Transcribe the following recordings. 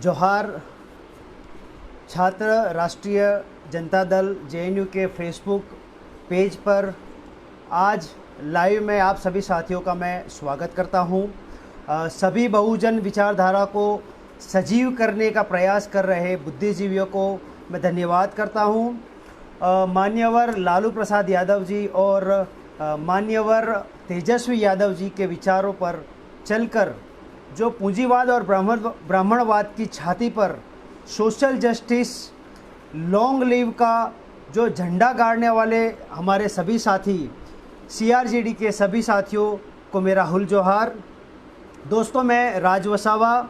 जोहार। छात्र राष्ट्रीय जनता दल जेएनयू के फेसबुक पेज पर आज लाइव में आप सभी साथियों का मैं स्वागत करता हूं। सभी बहुजन विचारधारा को सजीव करने का प्रयास कर रहे बुद्धिजीवियों को मैं धन्यवाद करता हूं। मान्यवर लालू प्रसाद यादव जी और मान्यवर तेजस्वी यादव जी के विचारों पर चलकर जो पूंजीवाद और ब्राह्मणवाद की छाती पर सोशल जस्टिस लॉन्ग लिव का जो झंडा गाड़ने वाले हमारे सभी साथी सीआरजेडी के सभी साथियों को मेरा हुल जोहार। दोस्तों, मैं राज वसावा,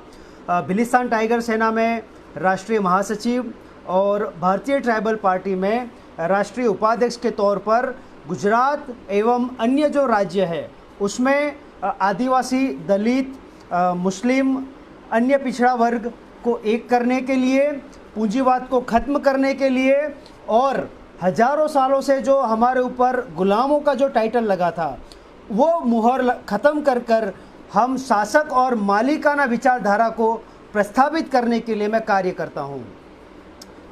बिलिस्तान टाइगर सेना में राष्ट्रीय महासचिव और भारतीय ट्राइबल पार्टी में राष्ट्रीय उपाध्यक्ष के तौर पर गुजरात एवं अन्य जो राज्य है उसमें आदिवासी, दलित, मुस्लिम, अन्य पिछड़ा वर्ग को एक करने के लिए, पूंजीवाद को ख़त्म करने के लिए और हजारों सालों से जो हमारे ऊपर गुलामों का जो टाइटल लगा था वो मुहर ख़त्म कर हम शासक और मालिकाना विचारधारा को प्रस्तावित करने के लिए मैं कार्य करता हूँ।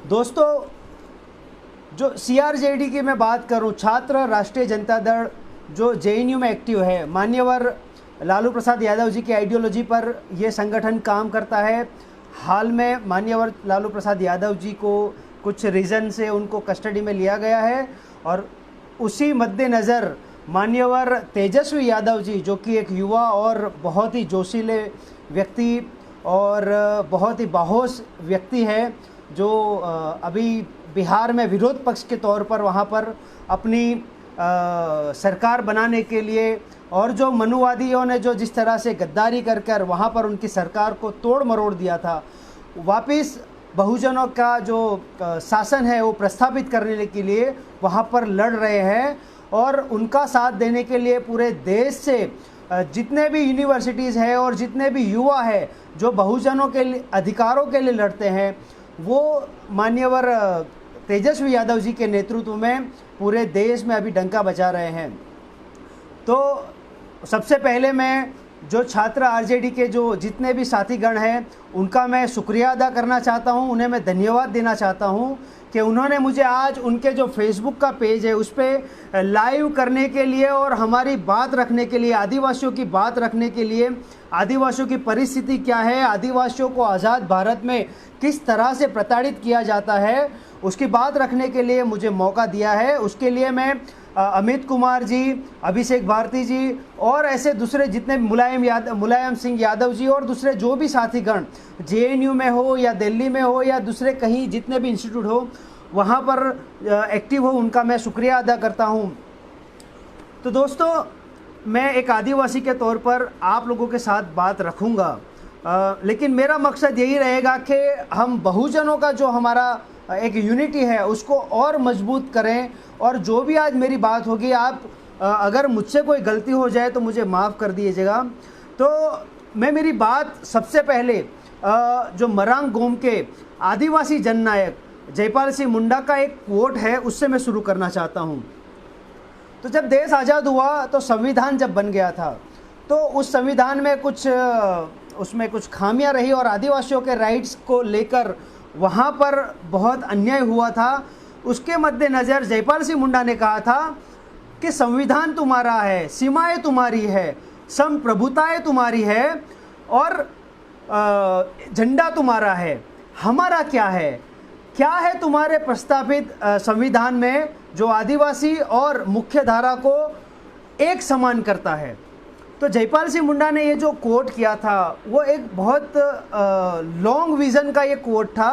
दोस्तों, जो सीआरजेडी की मैं बात करूँ, छात्र राष्ट्रीय जनता दल जो जेएनयू में एक्टिव है, मान्यवर लालू प्रसाद यादव जी की आइडियोलॉजी पर यह संगठन काम करता है। हाल में मान्यवर लालू प्रसाद यादव जी को कुछ रीज़न से उनको कस्टडी में लिया गया है और उसी मद्देनज़र मान्यवर तेजस्वी यादव जी जो कि एक युवा और बहुत ही जोशीले व्यक्ति और बहुत ही बाहोश व्यक्ति है, जो अभी बिहार में विरोध पक्ष के तौर पर वहाँ पर अपनी सरकार बनाने के लिए और जो मनुवादियों ने जो जिस तरह से गद्दारी कर वहाँ पर उनकी सरकार को तोड़ मरोड़ दिया था, वापस बहुजनों का जो शासन है वो प्रस्थापित करने के लिए वहाँ पर लड़ रहे हैं। और उनका साथ देने के लिए पूरे देश से जितने भी यूनिवर्सिटीज़ हैं और जितने भी युवा हैं जो बहुजनों के अधिकारों के लिए लड़ते हैं, वो मान्यवर तेजस्वी यादव जी के नेतृत्व में पूरे देश में अभी डंका बजा रहे हैं। तो सबसे पहले मैं जो छात्र आरजेडी के जो जितने भी साथीगण हैं उनका मैं शुक्रिया अदा करना चाहता हूं, उन्हें मैं धन्यवाद देना चाहता हूं कि उन्होंने मुझे आज उनके जो फेसबुक का पेज है उस पर लाइव करने के लिए और हमारी बात रखने के लिए, आदिवासियों की बात रखने के लिए, आदिवासियों की परिस्थिति क्या है, आदिवासियों को आज़ाद भारत में किस तरह से प्रताड़ित किया जाता है, उसकी बात रखने के लिए मुझे मौका दिया है। उसके लिए मैं अमित कुमार जी, अभिषेक भारती जी और ऐसे दूसरे जितने मुलायम सिंह यादव जी और दूसरे जो भी साथीगण जेएनयू में हो या दिल्ली में हो या दूसरे कहीं जितने भी इंस्टीट्यूट हो वहाँ पर एक्टिव हो, उनका मैं शुक्रिया अदा करता हूँ। तो दोस्तों, मैं एक आदिवासी के तौर पर आप लोगों के साथ बात रखूँगा, लेकिन मेरा मकसद यही रहेगा कि हम बहुजनों का जो हमारा एक यूनिटी है उसको और मजबूत करें। और जो भी आज मेरी बात होगी, आप अगर मुझसे कोई गलती हो जाए तो मुझे माफ़ कर दीजिएगा। तो मैं मेरी बात सबसे पहले जो मरांग गोम के आदिवासी जननायक जयपाल सिंह मुंडा का एक कोट है उससे मैं शुरू करना चाहता हूँ। तो जब देश आज़ाद हुआ तो संविधान जब बन गया था तो उस संविधान में उसमें कुछ खामियां रही और आदिवासियों के राइट्स को लेकर वहाँ पर बहुत अन्याय हुआ था। उसके मद्देनज़र जयपाल सिंह मुंडा ने कहा था कि संविधान तुम्हारा है, सीमाएं तुम्हारी है, संप्रभुताएं तुम्हारी है और झंडा तुम्हारा है, हमारा क्या है? क्या है तुम्हारे प्रस्तावित संविधान में जो आदिवासी और मुख्य धारा को एक समान करता है? तो जयपाल सिंह मुंडा ने ये जो कोट किया था वो एक बहुत लॉन्ग विज़न का ये कोट था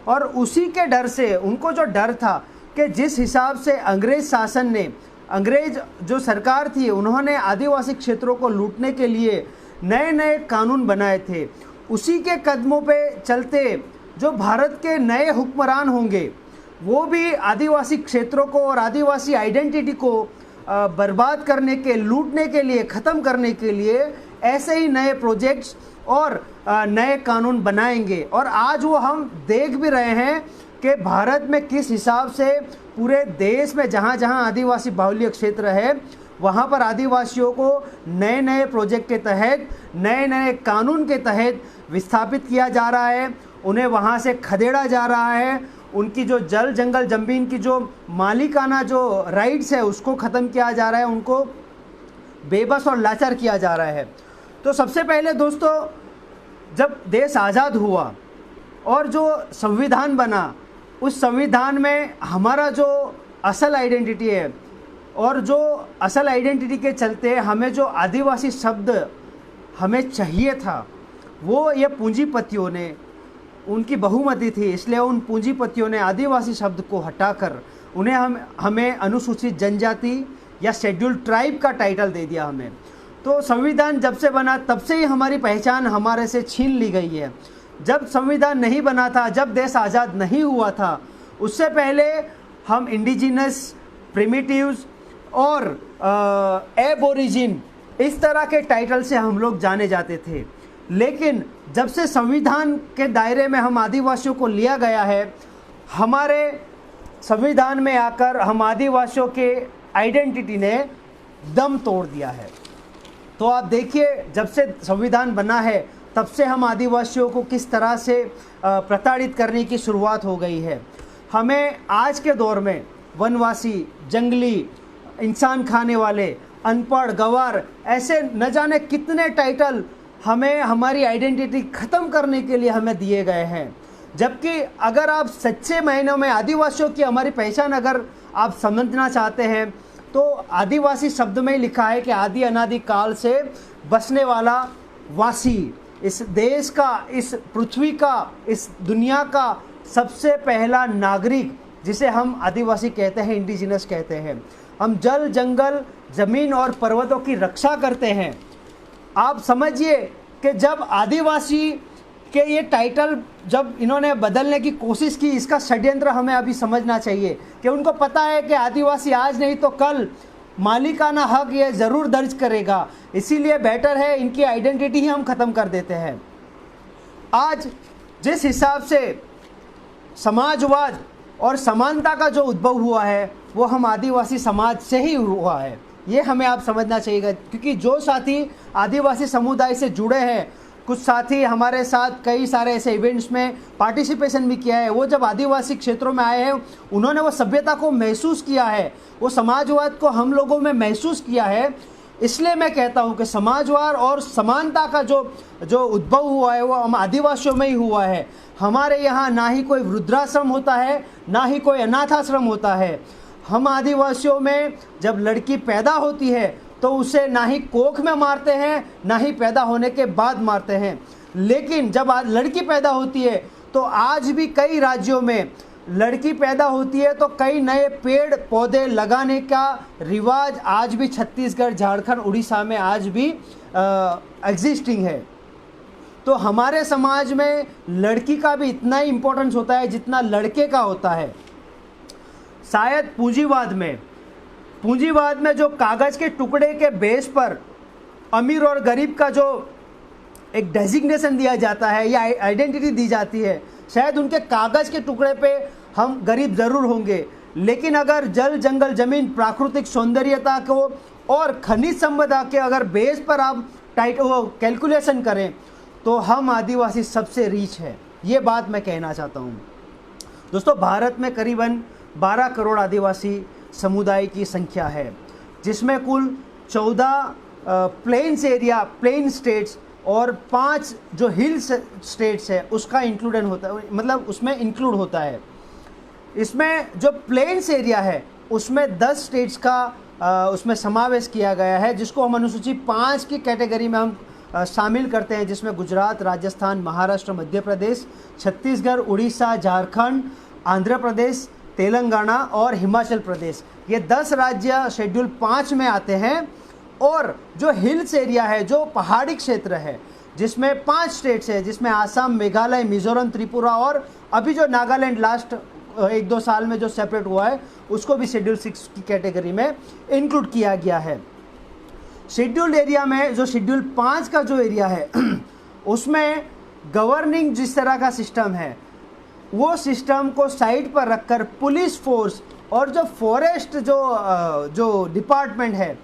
और उसी के डर से उनको जो डर था कि जिस हिसाब से अंग्रेज़ शासन ने, अंग्रेज़ जो सरकार थी, उन्होंने आदिवासी क्षेत्रों को लूटने के लिए नए नए कानून बनाए थे, उसी के कदमों पे चलते जो भारत के नए हुक्मरान होंगे वो भी आदिवासी क्षेत्रों को और आदिवासी आइडेंटिटी को बर्बाद करने के, लूटने के लिए, ख़त्म करने के लिए ऐसे ही नए प्रोजेक्ट्स और नए कानून बनाएंगे। और आज वो हम देख भी रहे हैं कि भारत में किस हिसाब से पूरे देश में जहाँ जहाँ आदिवासी बाहुल्य क्षेत्र है वहाँ पर आदिवासियों को नए नए प्रोजेक्ट के तहत, नए नए कानून के तहत विस्थापित किया जा रहा है। उन्हें वहाँ से खदेड़ा जा रहा है, उनकी जो जल जंगल ज़मीन की जो मालिकाना जो राइट्स है उसको ख़त्म किया जा रहा है, उनको बेबस और लाचार किया जा रहा है। तो सबसे पहले दोस्तों, जब देश आज़ाद हुआ और जो संविधान बना, उस संविधान में हमारा जो असल आइडेंटिटी है और जो असल आइडेंटिटी के चलते हमें जो आदिवासी शब्द हमें चाहिए था, वो ये पूंजीपतियों ने, उनकी बहुमति थी, इसलिए उन पूंजीपतियों ने आदिवासी शब्द को हटाकर उन्हें हमें अनुसूचित जनजाति या शेड्यूल ट्राइब का टाइटल दे दिया हमें। तो संविधान जब से बना तब से ही हमारी पहचान हमारे से छीन ली गई है। जब संविधान नहीं बना था, जब देश आज़ाद नहीं हुआ था, उससे पहले हम इंडिजिनस, प्रिमिटिव्स और एबोरिजिन इस तरह के टाइटल से हम लोग जाने जाते थे। लेकिन जब से संविधान के दायरे में हम आदिवासियों को लिया गया है, हमारे संविधान में आकर हम आदिवासियों के आइडेंटिटी ने दम तोड़ दिया है। तो आप देखिए, जब से संविधान बना है तब से हम आदिवासियों को किस तरह से प्रताड़ित करने की शुरुआत हो गई है। हमें आज के दौर में वनवासी, जंगली, इंसान खाने वाले, अनपढ़, गंवार, ऐसे न जाने कितने टाइटल हमें हमारी आइडेंटिटी ख़त्म करने के लिए हमें दिए गए हैं। जबकि अगर आप सच्चे मायनों में आदिवासियों की हमारी पहचान अगर आप समझना चाहते हैं, तो आदिवासी शब्द में ही लिखा है कि आदि अनादि काल से बसने वाला वासी, इस देश का, इस पृथ्वी का, इस दुनिया का सबसे पहला नागरिक, जिसे हम आदिवासी कहते हैं, इंडिजिनस कहते हैं। हम जल जंगल ज़मीन और पर्वतों की रक्षा करते हैं। आप समझिए कि जब आदिवासी के ये टाइटल जब इन्होंने बदलने की कोशिश की, इसका षड्यंत्र हमें अभी समझना चाहिए कि उनको पता है कि आदिवासी आज नहीं तो कल मालिकाना हक ये ज़रूर दर्ज करेगा, इसीलिए बेटर है इनकी आइडेंटिटी ही हम ख़त्म कर देते हैं। आज जिस हिसाब से समाजवाद और समानता का जो उद्भव हुआ है, वो हम आदिवासी समाज से ही हुआ है, ये हमें आप समझना चाहिए। क्योंकि जो साथी आदिवासी समुदाय से जुड़े हैं, कुछ साथी हमारे साथ कई सारे ऐसे इवेंट्स में पार्टिसिपेशन भी किया है, वो जब आदिवासी क्षेत्रों में आए हैं, उन्होंने वो सभ्यता को महसूस किया है, वो समाजवाद को हम लोगों में महसूस किया है। इसलिए मैं कहता हूँ कि समाजवाद और समानता का जो उद्भव हुआ है, वो हम आदिवासियों में ही हुआ है। हमारे यहाँ ना ही कोई वृद्धाश्रम होता है, ना ही कोई अनाथाश्रम होता है। हम आदिवासियों में जब लड़की पैदा होती है तो उसे ना ही कोख में मारते हैं, ना ही पैदा होने के बाद मारते हैं। लेकिन जब लड़की पैदा होती है तो आज भी कई राज्यों में लड़की पैदा होती है तो कई नए पेड़ पौधे लगाने का रिवाज आज भी छत्तीसगढ़, झारखंड, उड़ीसा में आज भी एग्जिस्टिंग है। तो हमारे समाज में लड़की का भी इतना ही इम्पोर्टेंस होता है जितना लड़के का होता है। शायद पूंजीवाद में जो कागज़ के टुकड़े के बेस पर अमीर और गरीब का जो एक डेजिग्नेशन दिया जाता है या आइडेंटिटी दी जाती है, शायद उनके कागज़ के टुकड़े पे हम गरीब ज़रूर होंगे, लेकिन अगर जल जंगल ज़मीन, प्राकृतिक सौंदर्यता को और खनिज संपदा के अगर बेस पर आप कैलकुलेशन करें तो हम आदिवासी सबसे रीच है। ये बात मैं कहना चाहता हूँ। दोस्तों, भारत में करीबन 12 करोड़ आदिवासी समुदाय की संख्या है, जिसमें कुल 14 प्लेन स्टेट्स और 5 जो हिल स्टेट्स है उसका इंक्लूडन होता है, मतलब उसमें इंक्लूड होता है। इसमें जो प्लेन्स एरिया है उसमें 10 स्टेट्स का उसमें समावेश किया गया है, जिसको हम अनुसूची 5 की कैटेगरी में हम शामिल करते हैं, जिसमें गुजरात, राजस्थान, महाराष्ट्र, मध्य प्रदेश, छत्तीसगढ़, उड़ीसा, झारखंड, आंध्र प्रदेश, तेलंगाना और हिमाचल प्रदेश। ये 10 राज्य शेड्यूल 5 में आते हैं। और जो हिल्स एरिया है, जो पहाड़ी क्षेत्र है, जिसमें 5 स्टेट्स है, जिसमें आसाम, मेघालय, मिजोरम, त्रिपुरा और अभी जो नागालैंड लास्ट 1-2 साल में जो सेपरेट हुआ है, उसको भी शेड्यूल 6 की कैटेगरी में इंक्लूड किया गया है। शेड्यूल्ड एरिया में जो शेड्यूल 5 का जो एरिया है उसमें गवर्निंग जिस तरह का सिस्टम है, वो सिस्टम को साइड पर रखकर पुलिस फोर्स और जो फॉरेस्ट जो डिपार्टमेंट है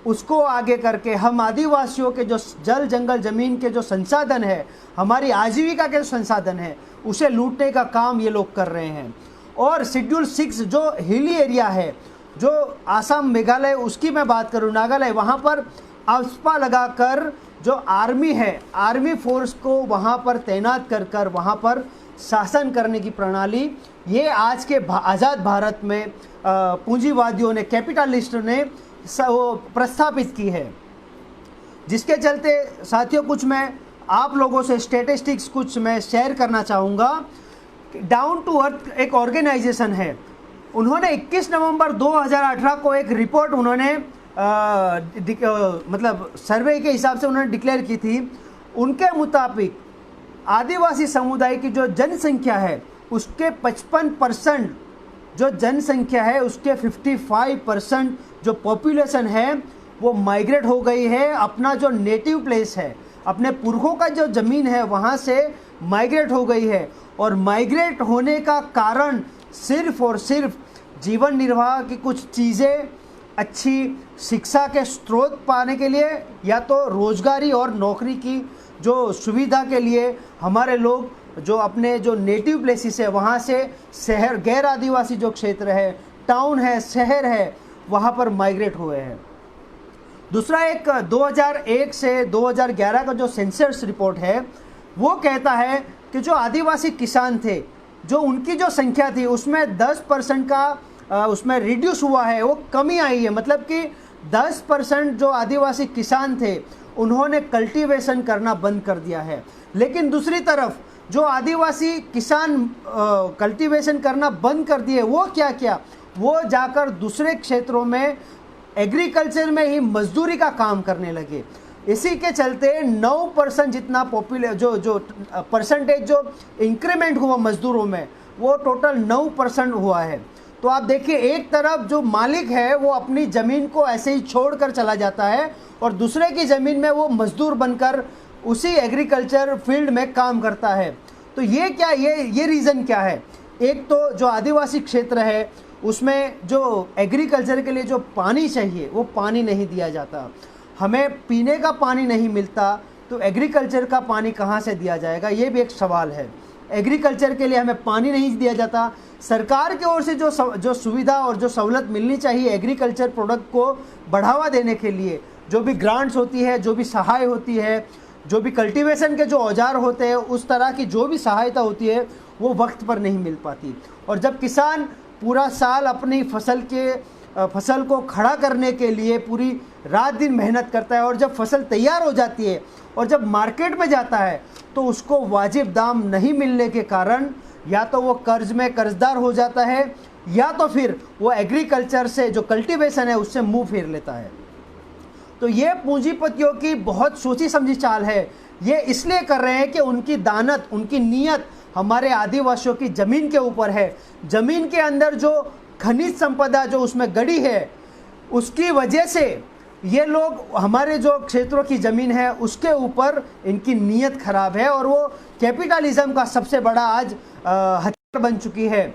उसको आगे करके हम आदिवासियों के जो जल जंगल ज़मीन के जो संसाधन है, हमारी आजीविका के जो संसाधन है, उसे लूटने का काम ये लोग कर रहे हैं। और शेड्यूल 6 जो हिली एरिया है, जो आसाम मेघालय उसकी मैं बात करूँ, नागालैंड, वहाँ पर अफ्स्पा लगाकर जो आर्मी है, आर्मी फोर्स को वहाँ पर तैनात कर कर वहाँ पर शासन करने की प्रणाली ये आज के आज़ाद भारत में पूंजीवादियों ने, कैपिटलिस्ट ने प्रस्थापित की है। जिसके चलते साथियों कुछ मैं आप लोगों से स्टैटिस्टिक्स कुछ मैं शेयर करना चाहूँगा। डाउन टू अर्थ एक ऑर्गेनाइजेशन है, उन्होंने 21 नवंबर 2018 को एक रिपोर्ट उन्होंने मतलब सर्वे के हिसाब से उन्होंने डिक्लेयर की थी। उनके मुताबिक आदिवासी समुदाय की जो जनसंख्या है उसके 55% जो जनसंख्या है उसके 55% जो पॉपुलेशन है वो माइग्रेट हो गई है, अपना जो नेटिव प्लेस है, अपने पुरखों का जो ज़मीन है वहाँ से माइग्रेट हो गई है। और माइग्रेट होने का कारण सिर्फ और सिर्फ जीवन निर्वाह की कुछ चीज़ें, अच्छी शिक्षा के स्रोत पाने के लिए, या तो रोजगारी और नौकरी की जो सुविधा के लिए हमारे लोग जो अपने जो नेटिव प्लेसेस है वहाँ से शहर, गैर आदिवासी जो क्षेत्र है, टाउन है, शहर है, वहाँ पर माइग्रेट हुए हैं। दूसरा एक 2001 से 2011 का जो सेंसस रिपोर्ट है वो कहता है कि जो आदिवासी किसान थे, जो उनकी जो संख्या थी उसमें 10% का उसमें रिड्यूस हुआ है, वो कमी आई है। मतलब कि 10% जो आदिवासी किसान थे उन्होंने कल्टीवेशन करना बंद कर दिया है। लेकिन दूसरी तरफ जो आदिवासी किसान कल्टीवेशन करना बंद कर दिए, वो क्या किया, वो जाकर दूसरे क्षेत्रों में एग्रीकल्चर में ही मजदूरी का काम करने लगे। इसी के चलते 9% जितना जो परसेंटेज जो इंक्रीमेंट हुआ मजदूरों में, वो टोटल 9% हुआ है। तो आप देखिए, एक तरफ जो मालिक है वो अपनी ज़मीन को ऐसे ही छोड़कर चला जाता है और दूसरे की ज़मीन में वो मजदूर बनकर उसी एग्रीकल्चर फील्ड में काम करता है। तो ये क्या, ये रीज़न क्या है? एक तो जो आदिवासी क्षेत्र है उसमें जो एग्रीकल्चर के लिए जो पानी चाहिए वो पानी नहीं दिया जाता, हमें पीने का पानी नहीं मिलता, तो एग्रीकल्चर का पानी कहाँ से दिया जाएगा, ये भी एक सवाल है। एग्रीकल्चर के लिए हमें पानी नहीं दिया जाता। सरकार की ओर से जो सुविधा और जो सहूलत मिलनी चाहिए एग्रीकल्चर प्रोडक्ट को बढ़ावा देने के लिए, जो भी ग्रांट्स होती है, जो भी सहाय होती है, जो भी कल्टीवेशन के जो औजार होते हैं, उस तरह की जो भी सहायता होती है वो वक्त पर नहीं मिल पाती। और जब किसान पूरा साल अपनी फसल को खड़ा करने के लिए पूरी रात दिन मेहनत करता है और जब फसल तैयार हो जाती है और जब मार्केट में जाता है तो उसको वाजिब दाम नहीं मिलने के कारण या तो वो कर्ज में कर्जदार हो जाता है या तो फिर वो एग्रीकल्चर से जो कल्टीवेशन है उससे मुंह फेर लेता है। तो ये पूंजीपतियों की बहुत सोची समझी चाल है। ये इसलिए कर रहे हैं कि उनकी दानत, उनकी नीयत हमारे आदिवासियों की ज़मीन के ऊपर है। ज़मीन के अंदर जो खनिज संपदा जो उसमें गड़ी है, उसकी वजह से ये लोग हमारे जो क्षेत्रों की ज़मीन है उसके ऊपर इनकी नीयत खराब है और वो कैपिटलिज्म का सबसे बड़ा आज हथियार बन चुकी है।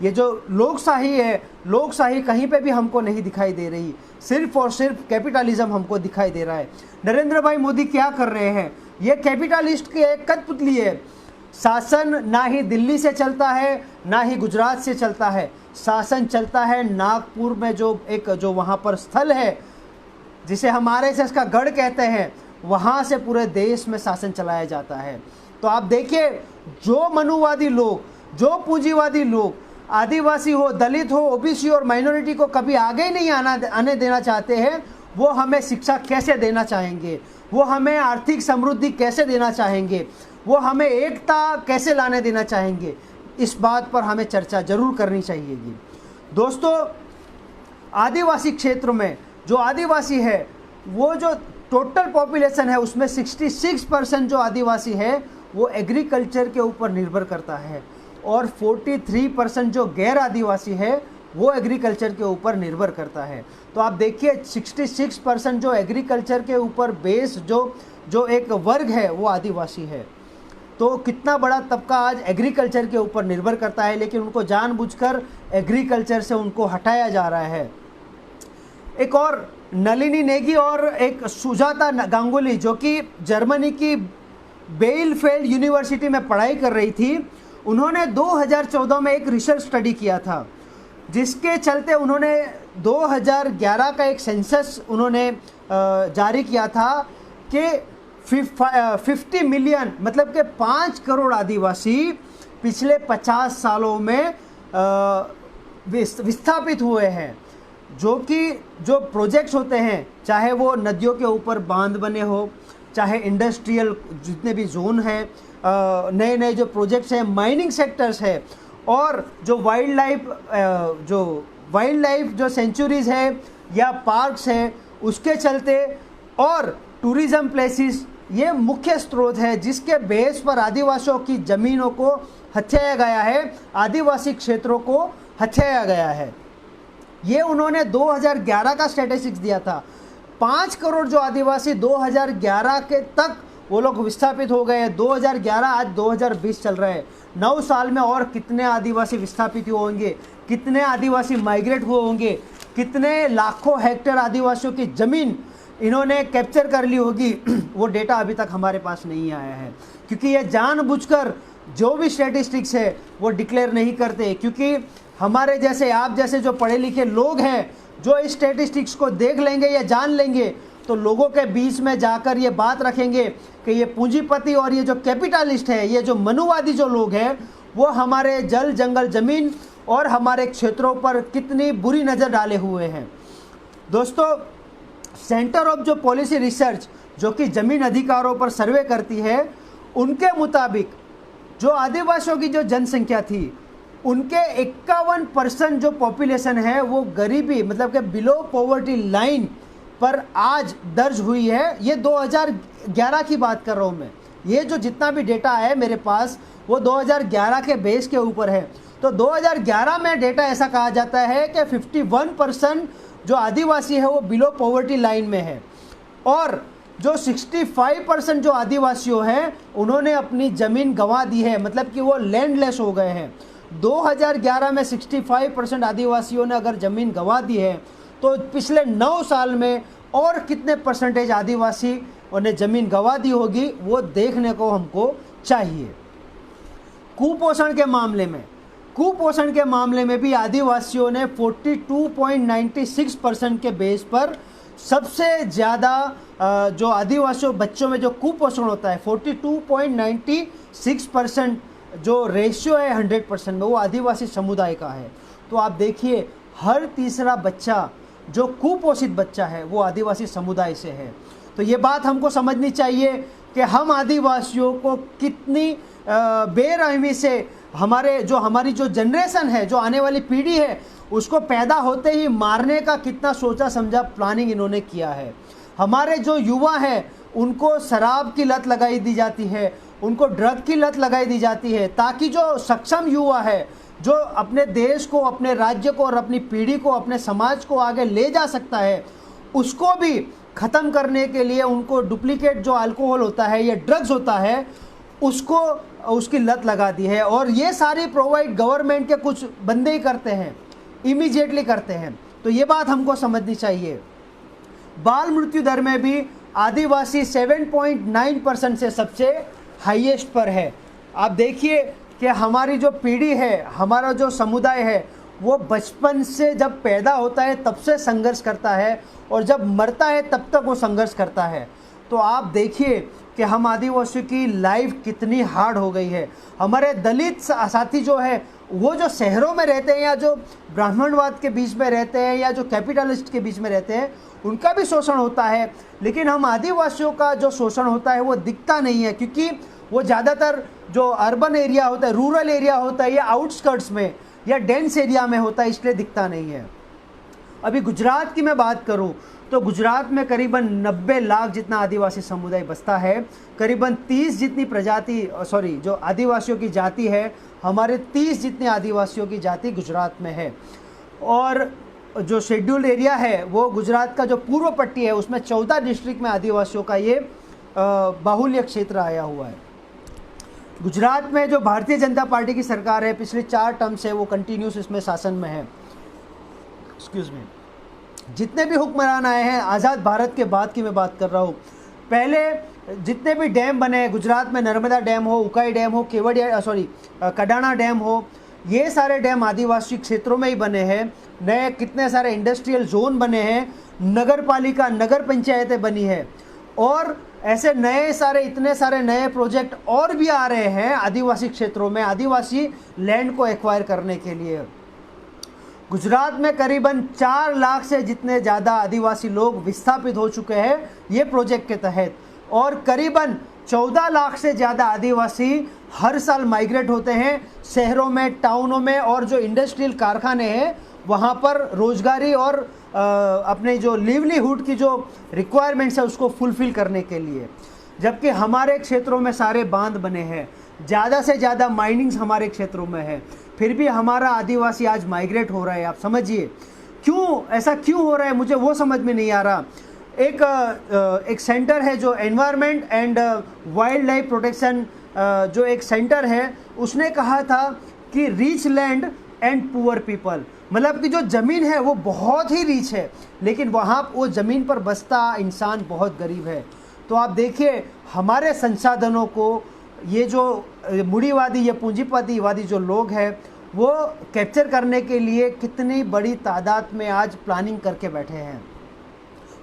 ये जो लोकशाही है, लोकशाही कहीं पे भी हमको नहीं दिखाई दे रही, सिर्फ और सिर्फ कैपिटलिज्म हमको दिखाई दे रहा है। नरेंद्र भाई मोदी क्या कर रहे हैं? ये कैपिटलिस्ट की एक कठपुतली है। शासन ना ही दिल्ली से चलता है ना ही गुजरात से चलता है, शासन चलता है नागपुर में जो वहाँ पर स्थल है जिसे हम RSS का गढ़ कहते हैं, वहाँ से पूरे देश में शासन चलाया जाता है। तो आप देखिए, जो मनुवादी लोग, जो पूंजीवादी लोग आदिवासी हो, दलित हो, OBC और माइनॉरिटी को कभी आगे ही नहीं आने देना चाहते हैं, वो हमें शिक्षा कैसे देना चाहेंगे, वो हमें आर्थिक समृद्धि कैसे देना चाहेंगे, वो हमें एकता कैसे लाने देना चाहेंगे, इस बात पर हमें चर्चा जरूर करनी चाहिएगी। दोस्तों, आदिवासी क्षेत्र में जो आदिवासी है, वो जो टोटल पॉपुलेशन है उसमें 66% जो आदिवासी है वो एग्रीकल्चर के ऊपर निर्भर करता है और 43% जो गैर आदिवासी है वो एग्रीकल्चर के ऊपर निर्भर करता है। तो आप देखिए, 66% जो एग्रीकल्चर के ऊपर बेस जो एक वर्ग है वो आदिवासी है। तो कितना बड़ा तबका आज एग्रीकल्चर के ऊपर निर्भर करता है, लेकिन उनको जानबूझकर एग्रीकल्चर से उनको हटाया जा रहा है। एक और नलिनी नेगी और एक सुजाता गांगुली जो कि जर्मनी की बेलफेल्ड यूनिवर्सिटी में पढ़ाई कर रही थी, उन्होंने 2014 में एक रिसर्च स्टडी किया था, जिसके चलते उन्होंने 2011 का एक सेंसस उन्होंने जारी किया था कि 50 मिलियन मतलब कि 5 करोड़ आदिवासी पिछले 50 सालों में विस्थापित हुए हैं। जो प्रोजेक्ट्स होते हैं, चाहे वो नदियों के ऊपर बांध बने हो, चाहे इंडस्ट्रियल जितने भी जोन हैं, नए नए जो प्रोजेक्ट्स हैं, माइनिंग सेक्टर्स है, और जो वाइल्ड लाइफ जो सेंचुरीज है या पार्क्स हैं, उसके चलते, और टूरिज़्म प्लेसेस, ये मुख्य स्रोत है जिसके बेस पर आदिवासियों की ज़मीनों को हथियाया गया है, आदिवासी क्षेत्रों को हथियाया गया है। ये उन्होंने 2011 का स्टैटिस्टिक्स दिया था। 5 करोड़ जो आदिवासी 2011 के तक वो लोग विस्थापित हो गए हैं। 2011 आज 2020 चल रहा है, 9 साल में और कितने आदिवासी विस्थापित हुए होंगे, कितने आदिवासी माइग्रेट हुए होंगे, कितने लाखों हेक्टेयर आदिवासियों की ज़मीन इन्होंने कैप्चर कर ली होगी, वो डेटा अभी तक हमारे पास नहीं आया है। क्योंकि ये जानबूझकर जो भी स्टैटिस्टिक्स है वो डिक्लेयर नहीं करते, क्योंकि हमारे जैसे, आप जैसे जो पढ़े लिखे लोग हैं, जो इस स्टैटिस्टिक्स को देख लेंगे या जान लेंगे, तो लोगों के बीच में जाकर ये बात रखेंगे कि ये पूंजीपति और ये जो कैपिटलिस्ट है, ये जो मनुवादी जो लोग हैं, वो हमारे जल जंगल ज़मीन और हमारे क्षेत्रों पर कितनी बुरी नज़र डाले हुए हैं। दोस्तों, सेंटर ऑफ जो पॉलिसी रिसर्च जो कि ज़मीन अधिकारों पर सर्वे करती है, उनके मुताबिक जो आदिवासियों की जो जनसंख्या थी, उनके 51% जो पॉपुलेशन है वो गरीबी मतलब कि बिलो पॉवर्टी लाइन पर आज दर्ज हुई है। ये 2011 की बात कर रहा हूँ मैं। ये जो जितना भी डेटा है मेरे पास वो 2011 के बेस के ऊपर है। तो 2011 में डेटा ऐसा कहा जाता है कि 51% जो आदिवासी है वो बिलो पॉवर्टी लाइन में है, और जो 65% जो आदिवासियों हैं उन्होंने अपनी ज़मीन गंवा दी है, मतलब कि वो लैंडलेस हो गए हैं। 2011 में 65% आदिवासियों ने अगर ज़मीन गंवा दी है, तो पिछले 9 साल में और कितने परसेंटेज आदिवासी उन्हें ज़मीन गंवा दी होगी, वो देखने को हमको चाहिए। कुपोषण के मामले में भी आदिवासियों ने 42.96% के बेस पर सबसे ज़्यादा जो आदिवासियों बच्चों में जो कुपोषण होता है, 42.96% जो रेशियो है 100% में, वो आदिवासी समुदाय का है। तो आप देखिए, हर तीसरा बच्चा जो कुपोषित बच्चा है वो आदिवासी समुदाय से है। तो ये बात हमको समझनी चाहिए कि हम आदिवासियों को कितनी बेरहमी से हमारी जो जनरेशन है, जो आने वाली पीढ़ी है, उसको पैदा होते ही मारने का कितना सोचा समझा प्लानिंग इन्होंने किया है। हमारे जो युवा हैं उनको शराब की लत लगाई दी जाती है, उनको ड्रग की लत लगाई दी जाती है, ताकि जो सक्षम युवा है, जो अपने देश को, अपने राज्य को और अपनी पीढ़ी को, अपने समाज को आगे ले जा सकता है, उसको भी ख़त्म करने के लिए उनको डुप्लीकेट जो अल्कोहल होता है या ड्रग्स होता है उसको उसकी लत लगा दी है। और ये सारी प्रोवाइड गवर्नमेंट के कुछ बंदे ही करते हैं, इमीडिएटली करते हैं। तो ये बात हमको समझनी चाहिए। बाल मृत्यु दर में भी आदिवासी 7.9% से सबसे हाईएस्ट पर है। आप देखिए कि हमारी जो पीढ़ी है, हमारा जो समुदाय है, वो बचपन से जब पैदा होता है तब से संघर्ष करता है, और जब मरता है तब तक वो संघर्ष करता है। तो आप देखिए कि हम आदिवासियों की लाइफ कितनी हार्ड हो गई है। हमारे दलित साथी जो है, वो जो शहरों में रहते हैं या जो ब्राह्मणवाद के बीच में रहते हैं या जो कैपिटलिस्ट के बीच में रहते हैं, उनका भी शोषण होता है। लेकिन हम आदिवासियों का जो शोषण होता है वो दिखता नहीं है, क्योंकि वो ज़्यादातर जो अर्बन एरिया होता है, रूरल एरिया होता है, या आउटस्कर्ट्स में या डेंस एरिया में होता है, इसलिए दिखता नहीं है। अभी गुजरात की मैं बात करूं तो गुजरात में करीबन 90 लाख जितना आदिवासी समुदाय बसता है। करीबन 30 जितनी जो आदिवासियों की जाति है, हमारे 30 जितने आदिवासियों की जाति गुजरात में है। और जो शेड्यूल्ड एरिया है वो गुजरात का जो पूर्व पट्टी है, उसमें 14 डिस्ट्रिक्ट में आदिवासियों का ये बाहुल्य क्षेत्र आया हुआ है। गुजरात में जो भारतीय जनता पार्टी की सरकार है, पिछले 4 टर्म से वो कंटिन्यूस इसमें शासन में है। Excuse me. जितने भी हुक्मरान आए हैं आज़ाद भारत के बाद की मैं बात कर रहा हूँ, पहले जितने भी डैम बने हैं, गुजरात में नर्मदा डैम हो, उकाई डैम हो, कडाना डैम हो, ये सारे डैम आदिवासी क्षेत्रों में ही बने हैं। नए कितने सारे इंडस्ट्रियल जोन बने हैं, नगर पालिका, नगर पंचायतें बनी है, और ऐसे नए सारे इतने सारे नए प्रोजेक्ट और भी आ रहे हैं आदिवासी क्षेत्रों में, आदिवासी लैंड को एक्वायर करने के लिए। गुजरात में करीबन 4 लाख से जितने ज़्यादा आदिवासी लोग विस्थापित हो चुके हैं ये प्रोजेक्ट के तहत, और करीबन 14 लाख से ज़्यादा आदिवासी हर साल माइग्रेट होते हैं शहरों में, टाउनों में, और जो इंडस्ट्रियल कारखाने हैं वहाँ पर रोजगारी और अपने जो लिवलीहुड की जो रिक्वायरमेंट्स है उसको फुलफिल करने के लिए। जबकि हमारे क्षेत्रों में सारे बांध बने हैं, ज़्यादा से ज़्यादा माइनिंग्स हमारे क्षेत्रों में है, फिर भी हमारा आदिवासी आज माइग्रेट हो रहा है। आप समझिए क्यों ऐसा क्यों हो रहा है, मुझे वो समझ में नहीं आ रहा। एक सेंटर है जो environment and wild life protection, जो एक सेंटर है, उसने कहा था कि rich land and poor people, मतलब कि जो ज़मीन है वो बहुत ही रिच है, लेकिन वहाँ वो ज़मीन पर बसता इंसान बहुत गरीब है। तो आप देखिए हमारे संसाधनों को ये जो मूढ़ीवादी या पूंजीपतिवादी जो लोग हैं वो कैप्चर करने के लिए कितनी बड़ी तादाद में आज प्लानिंग करके बैठे हैं।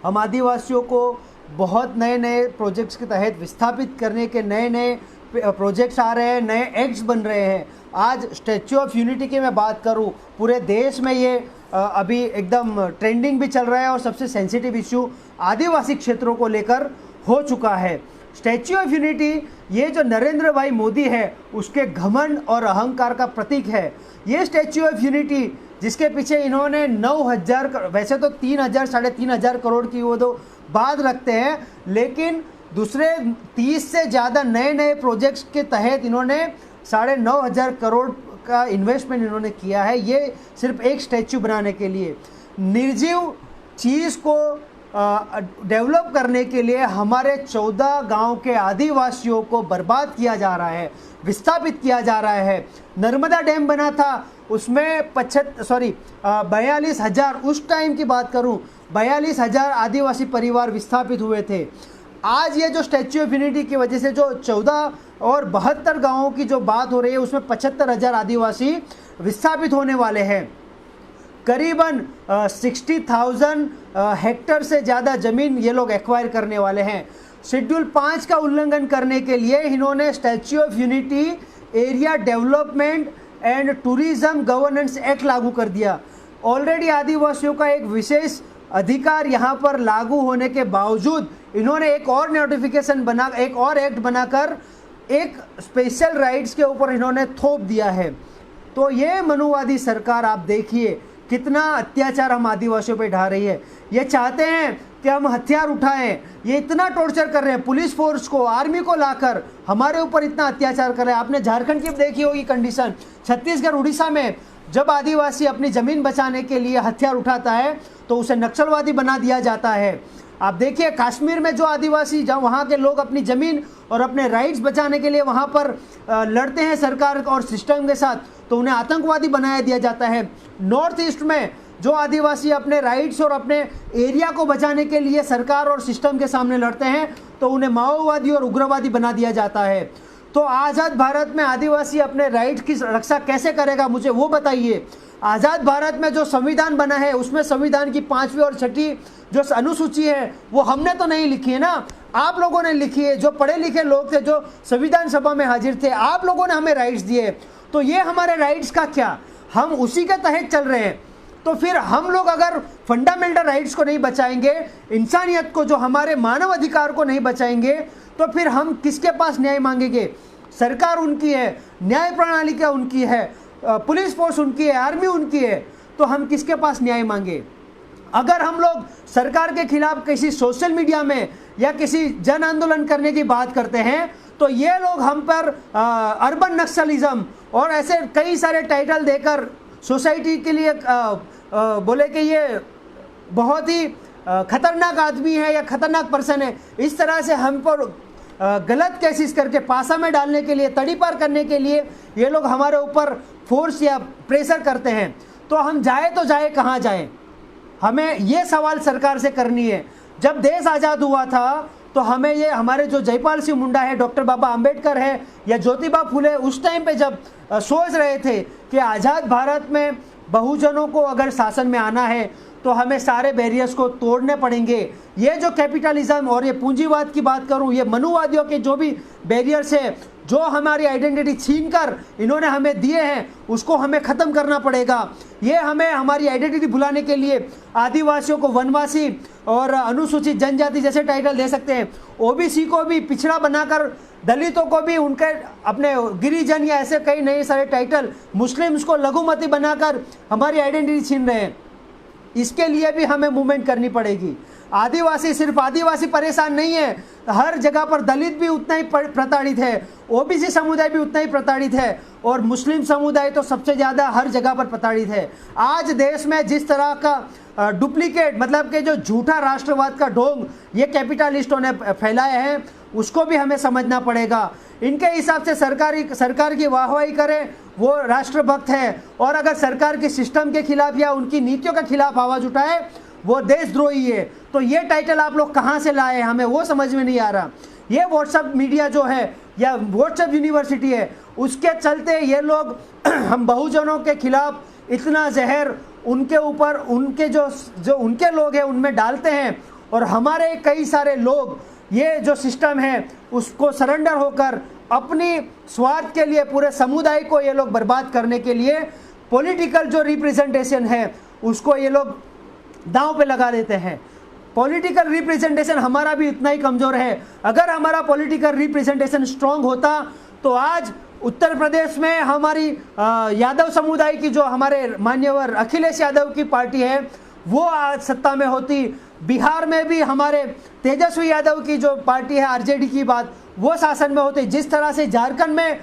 हम आदिवासियों को बहुत नए नए प्रोजेक्ट्स के तहत विस्थापित करने के नए नए प्रोजेक्ट्स आ रहे हैं, नए एक्ट्स बन रहे हैं। आज स्टैच्यू ऑफ यूनिटी की मैं बात करूं, पूरे देश में ये अभी एकदम ट्रेंडिंग भी चल रहा है और सबसे सेंसिटिव इश्यू आदिवासी क्षेत्रों को लेकर हो चुका है। स्टैच्यू ऑफ यूनिटी ये जो नरेंद्र भाई मोदी है उसके घमंड और अहंकार का प्रतीक है। ये स्टैच्यू ऑफ यूनिटी जिसके पीछे इन्होंने 9,000, वैसे तो 3,000 साढ़े 3,000 करोड़ की वो तो बात रखते हैं, लेकिन दूसरे 30 से ज़्यादा नए नए प्रोजेक्ट्स के तहत इन्होंने 9,500 करोड़ का इन्वेस्टमेंट इन्होंने किया है, ये सिर्फ एक स्टैच्यू बनाने के लिए। निर्जीव चीज़ को डेवलप करने के लिए हमारे 14 गांव के आदिवासियों को बर्बाद किया जा रहा है, विस्थापित किया जा रहा है। नर्मदा डैम बना था, उसमें 42,000, उस टाइम की बात करूं 42,000 आदिवासी परिवार विस्थापित हुए थे। आज ये जो स्टैच्यू ऑफ यूनिटी की वजह से जो 14 और 72 गांवों की जो बात हो रही है उसमें 75,000 आदिवासी विस्थापित होने वाले हैं। करीबन 60,000 हेक्टर से ज़्यादा ज़मीन ये लोग एक्वायर करने वाले हैं। शेड्यूल 5 का उल्लंघन करने के लिए इन्होंने statue of unity area development and tourism governance act लागू कर दिया। ऑलरेडी आदिवासियों का एक विशेष अधिकार यहाँ पर लागू होने के बावजूद इन्होंने एक और नोटिफिकेशन एक और एक्ट बनाकर एक स्पेशल राइट्स के ऊपर इन्होंने थोप दिया है। तो ये मनुवादी सरकार आप देखिए कितना अत्याचार हम आदिवासियों पे ढा रही है। ये चाहते हैं कि हम हथियार उठाएं, ये इतना टॉर्चर कर रहे हैं, पुलिस फोर्स को, आर्मी को लाकर हमारे ऊपर इतना अत्याचार कर रहे हैं। आपने झारखंड की देखी होगी कंडीशन, छत्तीसगढ़, उड़ीसा में जब आदिवासी अपनी ज़मीन बचाने के लिए हथियार उठाता है तो उसे नक्सलवादी बना दिया जाता है। आप देखिए कश्मीर में जो आदिवासी, जब वहाँ के लोग अपनी ज़मीन और अपने राइट्स बचाने के लिए वहाँ पर लड़ते हैं सरकार और सिस्टम के साथ, तो उन्हें आतंकवादी बनाया दिया जाता है। नॉर्थ ईस्ट में जो आदिवासी अपने राइट्स और अपने एरिया को बचाने के लिए सरकार और सिस्टम के सामने लड़ते हैं तो उन्हें माओवादी और उग्रवादी बना दिया जाता है। तो आज़ाद भारत में आदिवासी अपने राइट की रक्षा कैसे करेगा, मुझे वो बताइए। आज़ाद भारत में जो संविधान बना है उसमें संविधान की 5वीं और 6ठी जो अनुसूची है वो हमने तो नहीं लिखी है ना, आप लोगों ने लिखी है। जो पढ़े लिखे लोग थे, जो संविधान सभा में हाजिर थे, आप लोगों ने हमें राइट्स दिए। तो ये हमारे राइट्स का क्या, हम उसी के तहत चल रहे हैं। तो फिर हम लोग अगर फंडामेंटल राइट्स को नहीं बचाएंगे, इंसानियत को, जो हमारे मानव अधिकार को नहीं बचाएंगे, तो फिर हम किसके पास न्याय मांगेंगे। सरकार उनकी है, न्याय प्रणाली क्या उनकी है, पुलिस फोर्स उनकी है, आर्मी उनकी है, तो हम किसके पास न्याय मांगे। अगर हम लोग सरकार के खिलाफ किसी सोशल मीडिया में या किसी जन आंदोलन करने की बात करते हैं तो ये लोग हम पर अर्बन नक्सलिज्म और ऐसे कई सारे टाइटल देकर सोसाइटी के लिए बोले कि ये बहुत ही खतरनाक आदमी है या खतरनाक पर्सन है, इस तरह से हम पर गलत केसेस करके पासा में डालने के लिए, तड़ी पार करने के लिए ये लोग हमारे ऊपर फोर्स या प्रेशर करते हैं। तो हम जाए तो जाए कहाँ जाए। हमें ये सवाल सरकार से करनी है, जब देश आज़ाद हुआ था तो हमें ये हमारे जो जयपाल सिंह मुंडा है, डॉक्टर बाबा अंबेडकर है या ज्योतिबा फुले उस टाइम पे जब सोच रहे थे कि आज़ाद भारत में बहुजनों को अगर शासन में आना है तो हमें सारे बैरियर्स को तोड़ने पड़ेंगे। ये जो कैपिटलिज्म और ये पूंजीवाद की बात करूं, ये मनुवादियों के जो भी बैरियर्स है, जो हमारी आइडेंटिटी छीनकर इन्होंने हमें दिए हैं, उसको हमें ख़त्म करना पड़ेगा। ये हमें हमारी आइडेंटिटी भुलाने के लिए आदिवासियों को वनवासी और अनुसूचित जनजाति जैसे टाइटल दे सकते हैं, ओबीसी को भी पिछड़ा बनाकर, दलितों को भी उनके अपने गिरिजन या ऐसे कई नए सारे टाइटल, मुस्लिम्स को लघुमती बनाकर हमारी आइडेंटिटी छीन रहे हैं। इसके लिए भी हमें मूवमेंट करनी पड़ेगी। आदिवासी, सिर्फ आदिवासी परेशान नहीं है, हर जगह पर दलित भी उतना ही प्रताड़ित है, ओबीसी समुदाय भी उतना ही प्रताड़ित है और मुस्लिम समुदाय तो सबसे ज़्यादा हर जगह पर प्रताड़ित है। आज देश में जिस तरह का डुप्लीकेट, मतलब कि जो झूठा राष्ट्रवाद का ढोंग ये कैपिटलिस्टों ने फैलाए हैं, उसको भी हमें समझना पड़ेगा। इनके हिसाब से सरकार की वाहवाही करें वो राष्ट्रभक्त है, और अगर सरकार के सिस्टम के खिलाफ या उनकी नीतियों के खिलाफ आवाज़ उठाए वो देशद्रोही है। तो ये टाइटल आप लोग कहाँ से लाए, हमें वो समझ में नहीं आ रहा। ये व्हाट्सएप मीडिया जो है या व्हाट्सएप यूनिवर्सिटी है, उसके चलते ये लोग हम बहुजनों के खिलाफ इतना जहर उनके ऊपर, उनके जो उनके लोग हैं उनमें डालते हैं, और हमारे कई सारे लोग ये जो सिस्टम है उसको सरेंडर होकर अपनी स्वार्थ के लिए पूरे समुदाय को ये लोग बर्बाद करने के लिए पॉलिटिकल जो रिप्रेजेंटेशन है उसको ये लोग दांव पे लगा देते हैं। पॉलिटिकल रिप्रेजेंटेशन हमारा भी इतना ही कमज़ोर है। अगर हमारा पॉलिटिकल रिप्रेजेंटेशन स्ट्रांग होता तो आज उत्तर प्रदेश में हमारी यादव समुदाय की, जो हमारे मान्यवर अखिलेश यादव की पार्टी है, वो आज सत्ता में होती। बिहार में भी हमारे तेजस्वी यादव की जो पार्टी है आरजेडी की बात, वो शासन में होते। जिस तरह से झारखंड में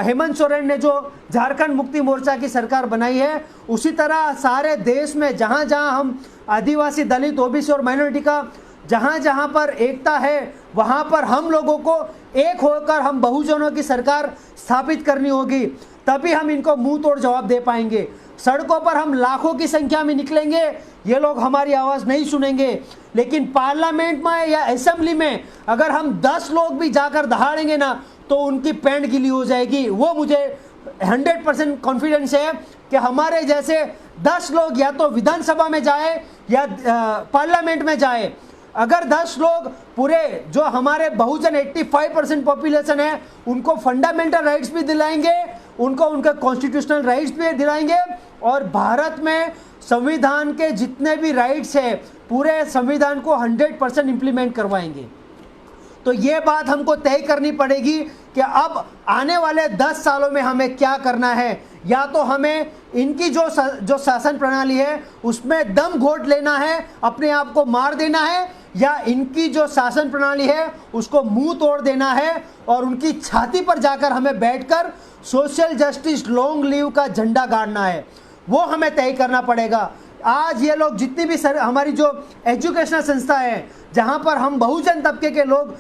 हेमंत सोरेन ने जो झारखंड मुक्ति मोर्चा की सरकार बनाई है, उसी तरह सारे देश में जहाँ जहाँ हम आदिवासी, दलित, ओबीसी और माइनॉरिटी का जहाँ जहाँ पर एकता है, वहाँ पर हम लोगों को एक होकर हम बहुजनों की सरकार स्थापित करनी होगी। तभी हम इनको मुंह तोड़ जवाब दे पाएंगे। सड़कों पर हम लाखों की संख्या में निकलेंगे, ये लोग हमारी आवाज़ नहीं सुनेंगे, लेकिन पार्लियामेंट में या असेंबली में अगर हम 10 लोग भी जाकर दहाड़ेंगे ना तो उनकी पैंट गीली हो जाएगी। वो मुझे 100% कॉन्फिडेंस है कि हमारे जैसे 10 लोग या तो विधानसभा में जाए या पार्लियामेंट में जाए, अगर 10 लोग पूरे जो हमारे बहुजन 85% पॉपुलेशन है उनको फंडामेंटल राइट्स भी दिलाएंगे, उनको उनके कॉन्स्टिट्यूशनल राइट्स भी दिलाएंगे, और भारत में संविधान के जितने भी राइट्स है पूरे संविधान को 100% इम्प्लीमेंट करवाएंगे। तो ये बात हमको तय करनी पड़ेगी कि अब आने वाले 10 सालों में हमें क्या करना है। या तो हमें इनकी जो शासन प्रणाली है उसमें दम घोट लेना है, अपने आप को मार देना है, या इनकी जो शासन प्रणाली है उसको मुंह तोड़ देना है और उनकी छाती पर जाकर हमें बैठकर सोशल जस्टिस लॉन्ग लीव का झंडा गाड़ना है। वो हमें तय करना पड़ेगा। आज ये लोग जितनी भी हमारी जो एजुकेशनल संस्था है जहाँ पर हम बहुजन तबके के लोग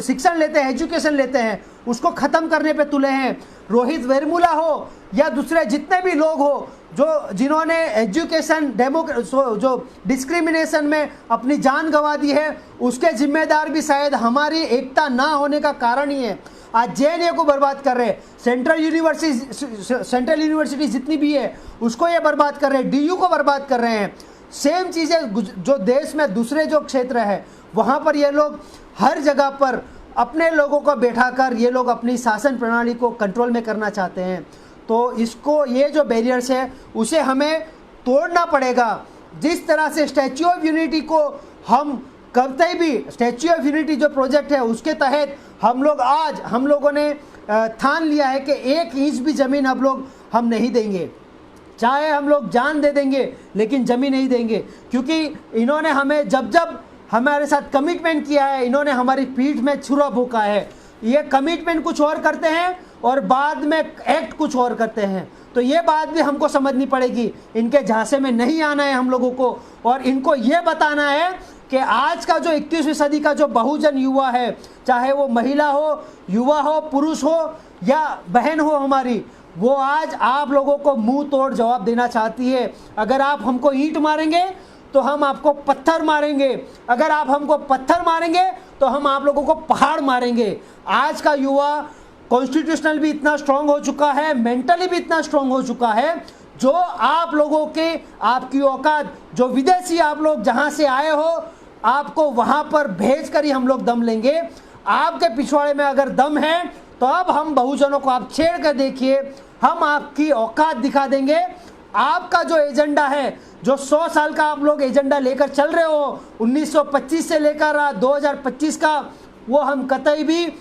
शिक्षण लेते हैं, एजुकेशन लेते हैं, उसको ख़त्म करने पे तुले हैं। रोहित वेमुला हो या दूसरे जितने भी लोग हो जिन्होंने एजुकेशन जो डिस्क्रिमिनेशन में अपनी जान गंवा दी है, उसके जिम्मेदार भी शायद हमारी एकता ना होने का कारण ही है। आज जेएनयू को बर्बाद कर रहे हैं, सेंट्रल यूनिवर्सिटी जितनी भी है उसको ये बर्बाद कर रहे हैं, डीयू को बर्बाद कर रहे हैं। सेम चीज़ें जो देश में दूसरे जो क्षेत्र है वहाँ पर ये लोग हर जगह पर अपने लोगों को बैठाकर ये लोग अपनी शासन प्रणाली को कंट्रोल में करना चाहते हैं। तो इसको, ये जो बैरियर्स है उसे हमें तोड़ना पड़ेगा। जिस तरह से स्टैच्यू ऑफ यूनिटी को हम कभी भी, स्टैच्यू ऑफ यूनिटी जो प्रोजेक्ट है उसके तहत हम लोगों ने ठान लिया है कि 1 इंच भी ज़मीन हम नहीं देंगे, चाहे हम लोग जान दे देंगे लेकिन ज़मीन नहीं देंगे। क्योंकि इन्होंने हमें जब हमारे साथ कमिटमेंट किया है, इन्होंने हमारी पीठ में छुरा भोंका है। ये कमिटमेंट कुछ और करते हैं और बाद में एक्ट कुछ और करते हैं। तो ये बात भी हमको समझनी पड़ेगी। इनके झांसे में नहीं आना है हम लोगों को, और इनको ये बताना है कि आज का जो 21वीं सदी का जो बहुजन युवा है, चाहे वो महिला हो, युवा हो, पुरुष हो या बहन हो हमारी, वो आज आप लोगों को मुंह तोड़ जवाब देना चाहती है। अगर आप हमको ईंट मारेंगे तो हम आपको पत्थर मारेंगे, अगर आप हमको पत्थर मारेंगे तो हम आप लोगों को पहाड़ मारेंगे। आज का युवा कॉन्स्टिट्यूशनल भी इतना स्ट्रांग हो चुका है, मेंटली भी इतना स्ट्रांग हो चुका है, जो आप लोगों के, आपकी औकात, जो विदेशी आप लोग जहां से आए हो, आपको वहां पर भेज कर ही हम लोग दम लेंगे। आपके पिछवाड़े में अगर दम है तो अब हम बहुजनों को आप छेड़ कर देखिए, हम आपकी औकात दिखा देंगे। आपका जो एजेंडा है, जो 100 साल का आप लोग एजेंडा लेकर चल रहे हो, 1925 से लेकर 2025 का, वो हम कतई भी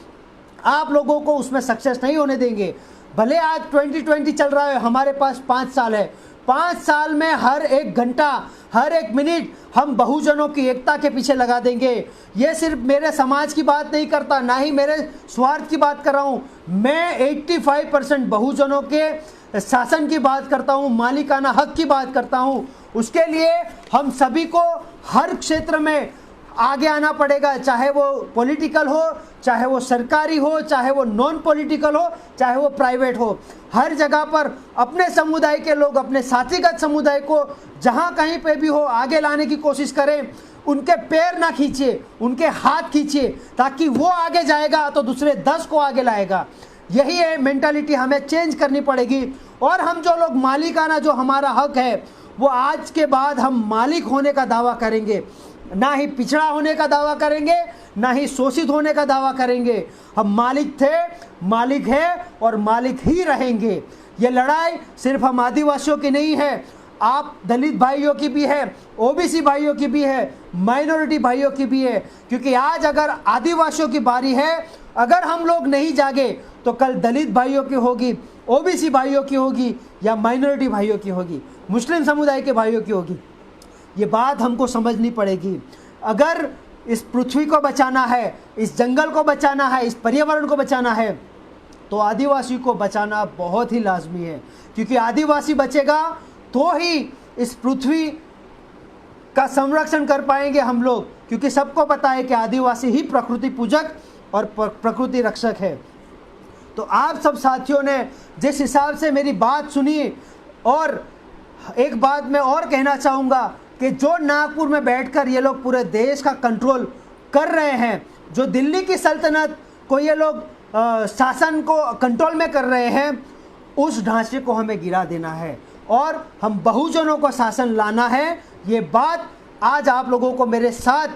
आप लोगों को उसमें सक्सेस नहीं होने देंगे। भले आज 2020 चल रहा है, हमारे पास 5 साल है, 5 साल में हर एक घंटा, हर एक मिनट हम बहुजनों की एकता के पीछे लगा देंगे। ये सिर्फ मेरे समाज की बात नहीं करता, ना ही मेरे स्वार्थ की बात कर रहा हूँ, मैं 85% बहुजनों के शासन की बात करता हूँ, मालिकाना हक की बात करता हूँ। उसके लिए हम सभी को हर क्षेत्र में आगे आना पड़ेगा, चाहे वो पॉलिटिकल हो, चाहे वो सरकारी हो, चाहे वो नॉन पॉलिटिकल हो, चाहे वो प्राइवेट हो। हर जगह पर अपने समुदाय के लोग अपने साथीगत समुदाय को जहां कहीं पे भी हो आगे लाने की कोशिश करें। उनके पैर ना खींचे, उनके हाथ खींचे, ताकि वो आगे जाएगा तो दूसरे 10 को आगे लाएगा। यही है मेंटालिटी, हमें चेंज करनी पड़ेगी। और हम जो लोग मालिकाना, जो हमारा हक है, वो आज के बाद हम मालिक होने का दावा करेंगे, ना ही पिछड़ा होने का दावा करेंगे, ना ही शोषित होने का दावा करेंगे। हम मालिक थे, मालिक है और मालिक ही रहेंगे। ये लड़ाई सिर्फ हम आदिवासियों की नहीं है, आप दलित भाइयों की भी है, ओबीसी भाइयों की भी है, माइनॉरिटी भाइयों की भी है। क्योंकि आज अगर आदिवासियों की बारी है, अगर हम लोग नहीं जागे तो कल दलित भाइयों की होगी, ओबीसी भाइयों की होगी, या माइनॉरिटी भाइयों की होगी, मुस्लिम समुदाय के भाइयों की होगी। ये बात हमको समझनी पड़ेगी। अगर इस पृथ्वी को बचाना है, इस जंगल को बचाना है, इस पर्यावरण को बचाना है, तो आदिवासी को बचाना बहुत ही लाजमी है। क्योंकि आदिवासी बचेगा तो ही इस पृथ्वी का संरक्षण कर पाएंगे हम लोग। क्योंकि सबको पता है कि आदिवासी ही प्रकृति पूजक और प्रकृति रक्षक है। तो आप सब साथियों ने जिस हिसाब से मेरी बात सुनी, और एक बात मैं और कहना चाहूँगा कि जो नागपुर में बैठकर ये लोग पूरे देश का कंट्रोल कर रहे हैं, जो दिल्ली की सल्तनत को ये लोग शासन को कंट्रोल में कर रहे हैं, उस ढांचे को हमें गिरा देना है और हम बहुजनों को शासन लाना है। ये बात आज आप लोगों को मेरे साथ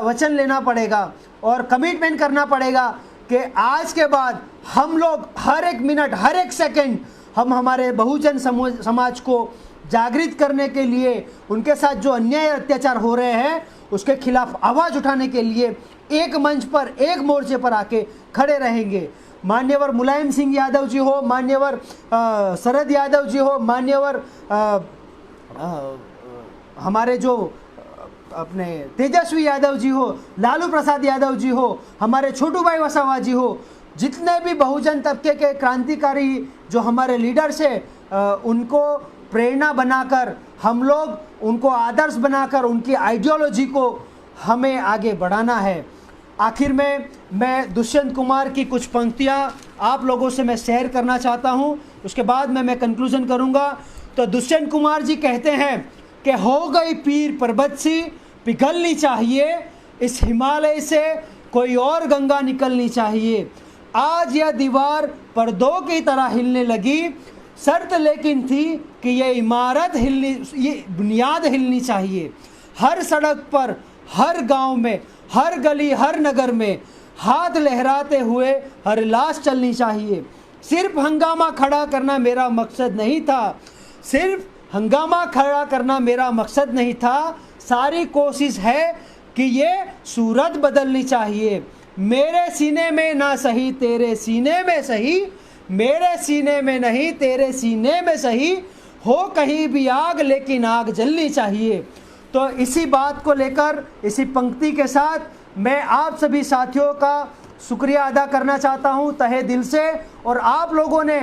वचन लेना पड़ेगा और कमिटमेंट करना पड़ेगा कि आज के बाद हम लोग हर एक मिनट, हर एक सेकंड हम हमारे बहुजन समाज को जागृत करने के लिए, उनके साथ जो अन्याय अत्याचार हो रहे हैं उसके खिलाफ आवाज़ उठाने के लिए एक मंच पर, एक मोर्चे पर आके खड़े रहेंगे। मान्यवर मुलायम सिंह यादव जी हो, मान्यवर शरद यादव जी हो, मान्यवर हमारे जो अपने तेजस्वी यादव जी हो, लालू प्रसाद यादव जी हो, हमारे छोटू भाई वसावा जी हो, जितने भी बहुजन तबके के क्रांतिकारी जो हमारे लीडर्स हैं, उनको प्रेरणा बनाकर हम लोग उनको आदर्श बनाकर उनकी आइडियोलॉजी को हमें आगे बढ़ाना है। आखिर में मैं दुष्यंत कुमार की कुछ पंक्तियाँ आप लोगों से मैं शेयर करना चाहता हूँ, उसके बाद मैं कंक्लूजन करूँगा। तो दुष्यंत कुमार जी कहते हैं कि हो गई पीर पर्वत सी पिघलनी चाहिए, इस हिमालय से कोई और गंगा निकलनी चाहिए। आज यह दीवार पर्दों की तरह हिलने लगी, शर्त लेकिन थी कि ये इमारत हिलनी, ये बुनियाद हिलनी चाहिए। हर सड़क पर, हर गांव में, हर गली, हर नगर में हाथ लहराते हुए हर लाश चलनी चाहिए। सिर्फ हंगामा खड़ा करना मेरा मकसद नहीं था, सिर्फ हंगामा खड़ा करना मेरा मकसद नहीं था, सारी कोशिश है कि ये सूरत बदलनी चाहिए। मेरे सीने में ना सही तेरे सीने में सही, मेरे सीने में नहीं तेरे सीने में सही, हो कहीं भी आग लेकिन आग जलनी चाहिए। तो इसी बात को लेकर, इसी पंक्ति के साथ मैं आप सभी साथियों का शुक्रिया अदा करना चाहता हूं तहे दिल से। और आप लोगों ने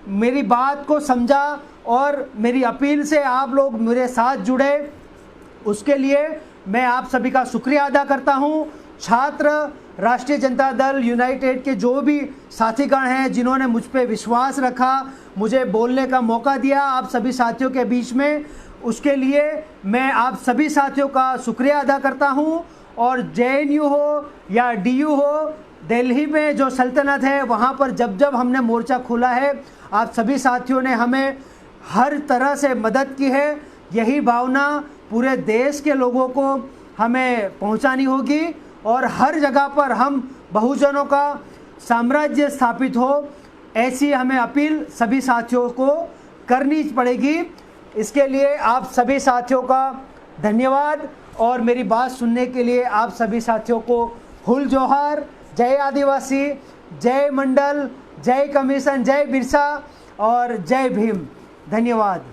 मेरी बात को समझा और मेरी अपील से आप लोग मेरे साथ जुड़े, उसके लिए मैं आप सभी का शुक्रिया अदा करता हूं। छात्र राष्ट्रीय जनता दल यूनाइटेड के जो भी साथीगण हैं जिन्होंने मुझ पे विश्वास रखा, मुझे बोलने का मौका दिया आप सभी साथियों के बीच में, उसके लिए मैं आप सभी साथियों का शुक्रिया अदा करता हूं। और JNU हो या DU हो, दिल्ली में जो सल्तनत है वहाँ पर जब जब हमने मोर्चा खोला है, आप सभी साथियों ने हमें हर तरह से मदद की है। यही भावना पूरे देश के लोगों को हमें पहुँचानी होगी और हर जगह पर हम बहुजनों का साम्राज्य स्थापित हो, ऐसी हमें अपील सभी साथियों को करनी पड़ेगी। इसके लिए आप सभी साथियों का धन्यवाद और मेरी बात सुनने के लिए आप सभी साथियों को हुल जोहार। जय आदिवासी, जय मंडल, जय कमीशन, जय बिरसा और जय भीम। धन्यवाद।